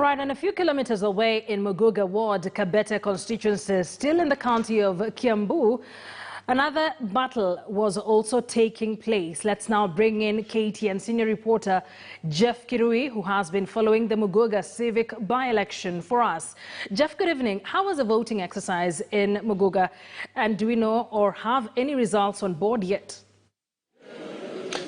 Right, and a few kilometers away in Muguga ward, Kabete constituency, still in the county of Kiambu, another battle was also taking place. Let's now bring in KTN senior reporter Jeff Kirui, who has been following the Muguga civic by-election for us. Jeff, good evening. How was the voting exercise in Muguga? And do we know or have any results on board yet?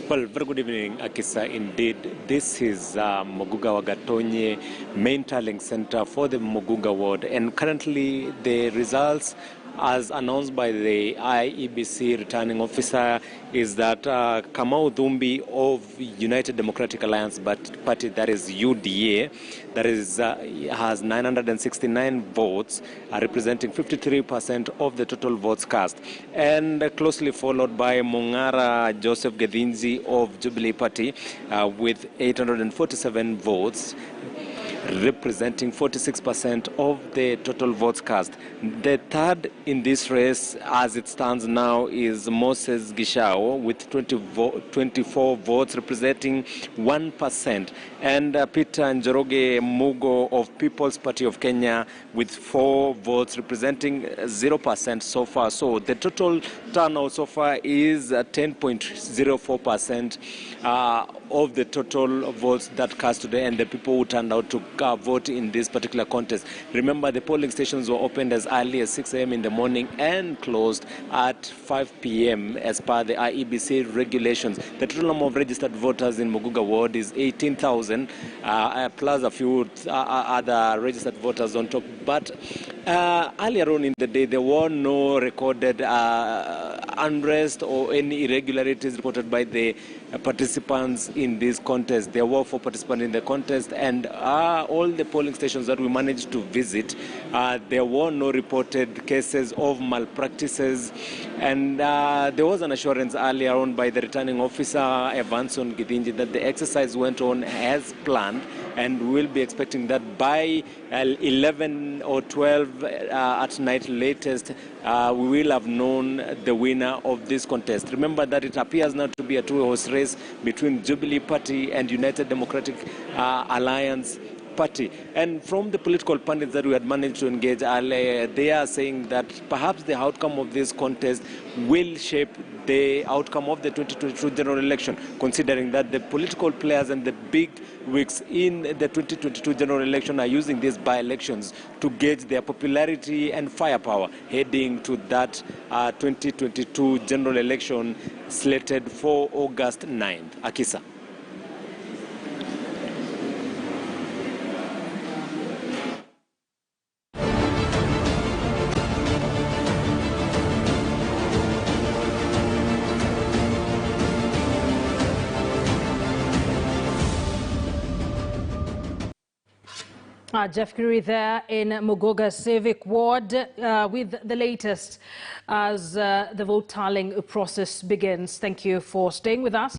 Well, very good evening, Akisa. Indeed, this is Muguga Wagatonye main tallying center for the Muguga ward, and currently the results, as announced by the IEBC returning officer, is that Kamau Dhumbi of United Democratic Alliance Party, that is UDA, that is has 969 votes, representing 53% of the total votes cast, and closely followed by Mungara Joseph Gedinzi of Jubilee Party with 847 votes, representing 46% of the total votes cast. The third in this race, as it stands now, is Moses Gishao with 24 votes, representing 1%, and Peter Njoroge Mugo of People's Party of Kenya with 4 votes, representing 0% so far. So the total turnout so far is 10.04% of the total votes that cast today, and the people who turned out to vote in this particular contest. Remember, the polling stations were opened as early as 6 a.m. in the morning and closed at 5 p.m. as per the IEBC regulations. The total number of registered voters in Muguga ward is 18,000, plus a few other registered voters on top. But earlier on in the day, there were no recorded unrest or any irregularities reported by the participants in this contest. There were 4 participants in the contest, and all the polling stations that we managed to visit, there were no reported cases of malpractices, and there was an assurance earlier on by the returning officer, Evanson Gidinji, that the exercise went on as planned, and we'll be expecting that by 11 or 12 at night latest, we will have known the winner of this contest. Remember that it appears now to be a two-horse race between Jubilee Party and United Democratic Alliance Party. And from the political pundits that we had managed to engage earlier, they are saying that perhaps the outcome of this contest will shape the outcome of the 2022 general election, considering that the political players and the big wigs in the 2022 general election are using these by-elections to gauge their popularity and firepower heading to that 2022 general election slated for August 9th. Akisa. Jeff Kirui there in Muguga Civic Ward with the latest as the vote tallying process begins. Thank you for staying with us.